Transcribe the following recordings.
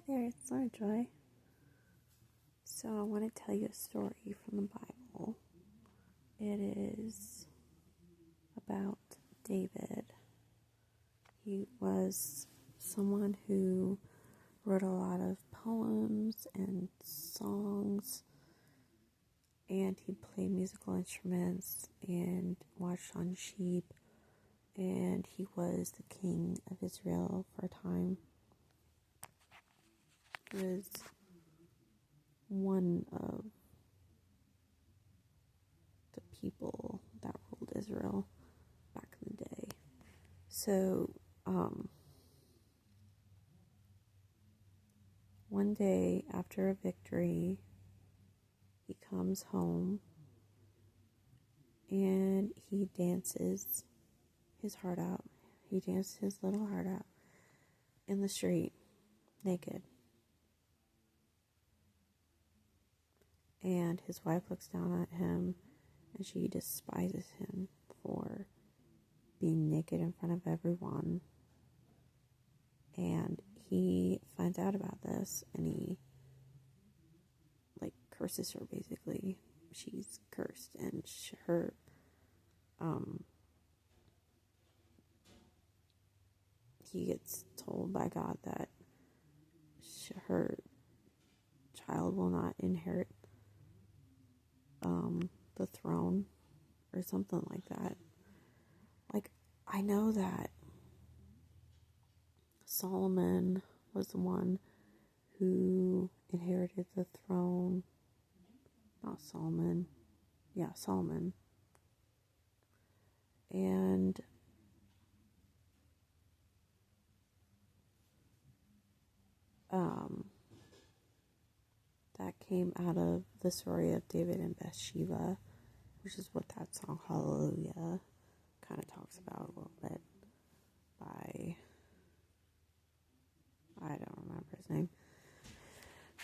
there, it's Laura Joy. So I want to tell you a story from the Bible. It is about David. He was someone who wrote a lot of poems and songs, and he played musical instruments and watched on sheep, and he was the king of Israel for a time. He was one of the people that ruled Israel back in the day. So, one day after a victory, he comes home and he dances his heart out. He dances his little heart out in the street, naked. And his wife looks down at him and she despises him for being naked in front of everyone. And he finds out about this and he curses her basically. She's cursed, and her he gets told by God that her child will not inherit the throne or something like that. I know that Solomon was the one who inherited the throne. Not Solomon. Yeah, Solomon. And that came out of the story of David and Bathsheba, which is what that song Hallelujah kind of talks about a little bit, by, I don't remember his name.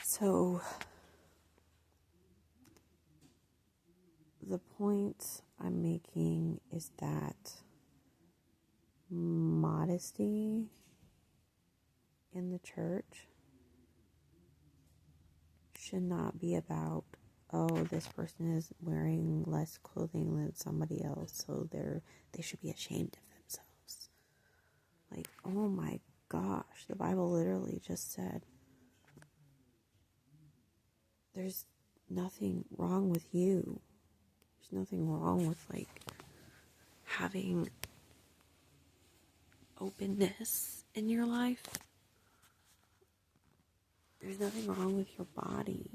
So the point I'm making is that modesty in the church should not be about, oh, this person is wearing less clothing than somebody else, so they should be ashamed of themselves. Oh my gosh, the Bible literally just said there's nothing wrong with you. There's nothing wrong with having openness in your life. There's nothing wrong with your body.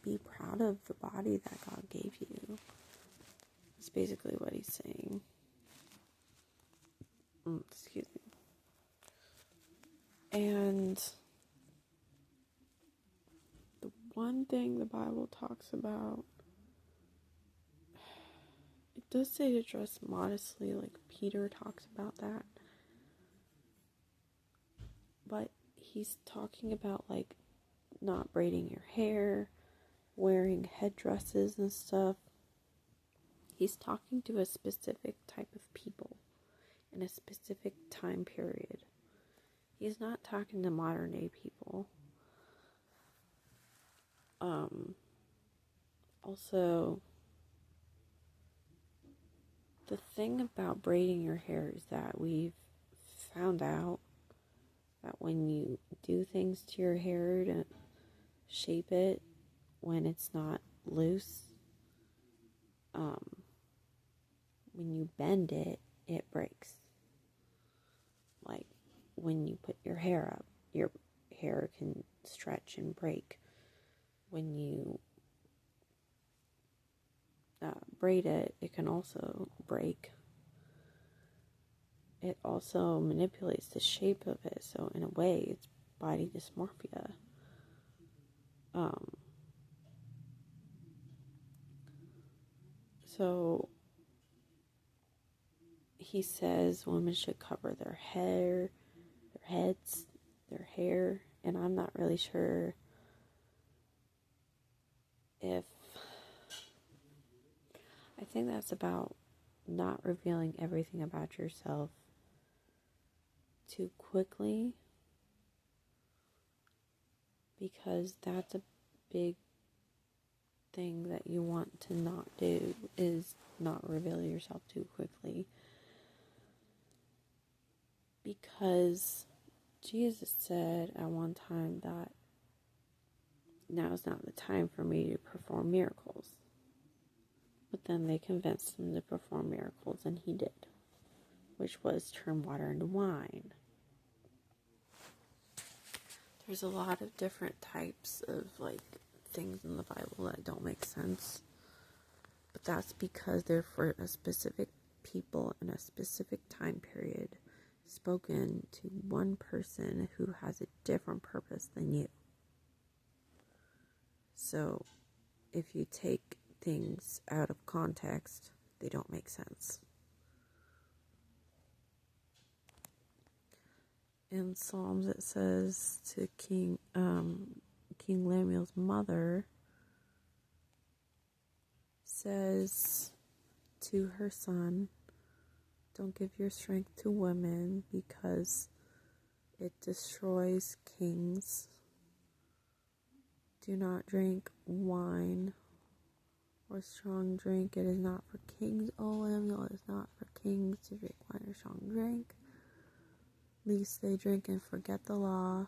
Be proud of the body that God gave you. That's basically what he's saying. Excuse me. And the one thing the Bible talks about, it does say to dress modestly, Peter talks about that. But he's talking about not braiding your hair, wearing headdresses and stuff. He's talking to a specific type of people in a specific time period. He's not talking to modern day people. Also, the thing about braiding your hair is that we've found out that when you do things to your hair to shape it when it's not loose, when you bend it, it breaks. When you put your hair up, your hair can stretch and break. When you braid it, it can also break. It also manipulates the shape of it, so in a way, it's body dysmorphia. So he says women should cover their hair, their heads, their hair, and I'm not really sure if, I think that's about not revealing everything about yourself too quickly, because that's a big thing that you want to not do, is not reveal yourself too quickly. Because Jesus said at one time that now is not the time for me to perform miracles. But then they convinced him to perform miracles, and he did, which was turn water into wine. There's a lot of different types of things in the Bible that don't make sense. But that's because they're for a specific people in a specific time period, spoken to one person who has a different purpose than you. So if you take things out of context, they don't make sense. In Psalms it says to King Lemuel's mother, says to her son, don't give your strength to women because it destroys kings. Do not drink wine or strong drink. It is not for kings. Oh, Lemuel, it is not for kings to drink wine or strong drink. Least they drink and forget the law.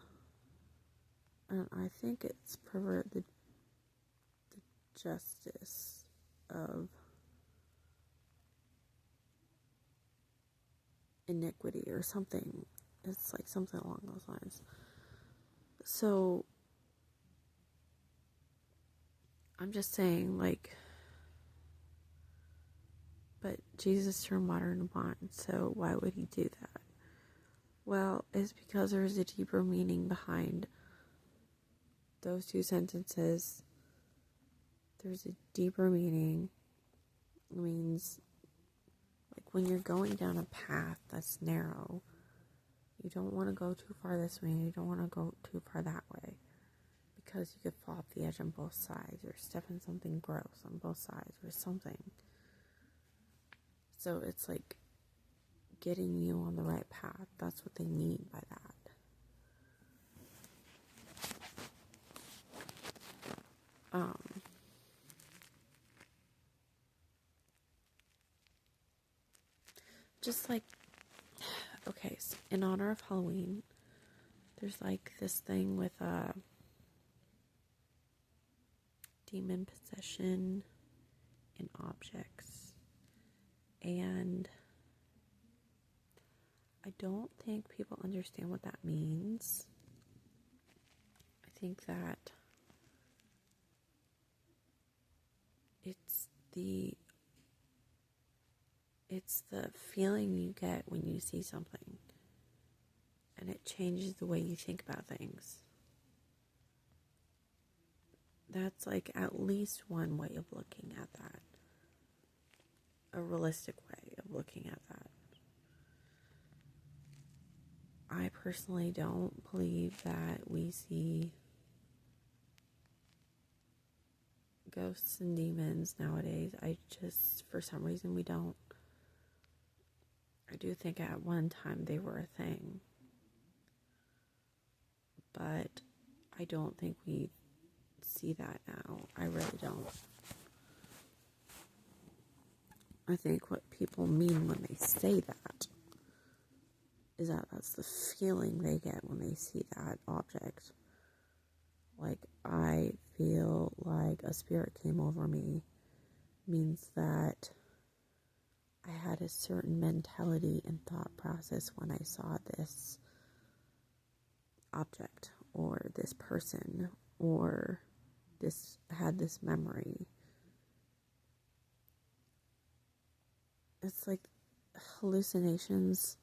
And I think it's pervert the justice of iniquity or something. It's something along those lines. So I'm just saying, but Jesus turned water into wine, so why would he do that? Well, it's because there's a deeper meaning behind those two sentences. There's a deeper meaning. It means, when you're going down a path that's narrow, you don't want to go too far this way, and you don't want to go too far that way, because you could fall off the edge on both sides, or step in something gross on both sides, or something. So it's getting you on the right path. That's what they mean by that. Just okay, so in honor of Halloween, there's this thing with demon possession in objects, and I don't think people understand what that means. I think that it's the feeling you get when you see something, and it changes the way you think about things. That's at least one way of looking at that. A realistic way of looking at that. I personally don't believe that we see ghosts and demons nowadays. For some reason, we don't. I do think at one time they were a thing, but I don't think we see that now. I really don't. I think what people mean when they say that is that that's the feeling they get when they see that object. I feel like a spirit came over me, means that I had a certain mentality and thought process when I saw this object or this person or had this memory. It's hallucinations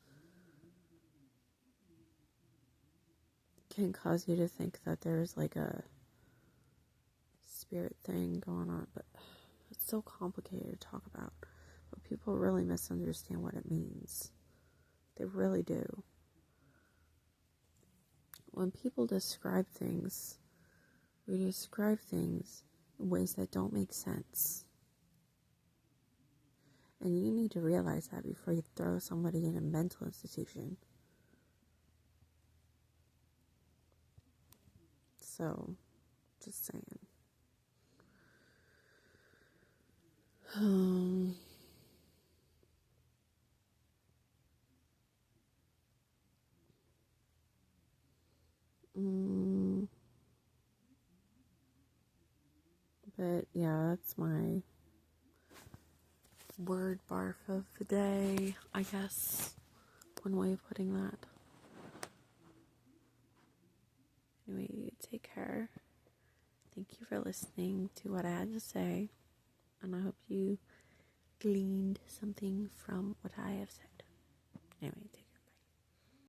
can cause you to think that there's a spirit thing going on, but it's so complicated to talk about. But people really misunderstand what it means. They really do. When people describe things, we describe things in ways that don't make sense. And you need to realize that before you throw somebody in a mental institution. So, just saying. Um, but yeah, that's my word barf of the day, I guess. One way of putting that. Anyway, you take care. Thank you for listening to what I had to say. And I hope you gleaned something from what I have said. Anyway,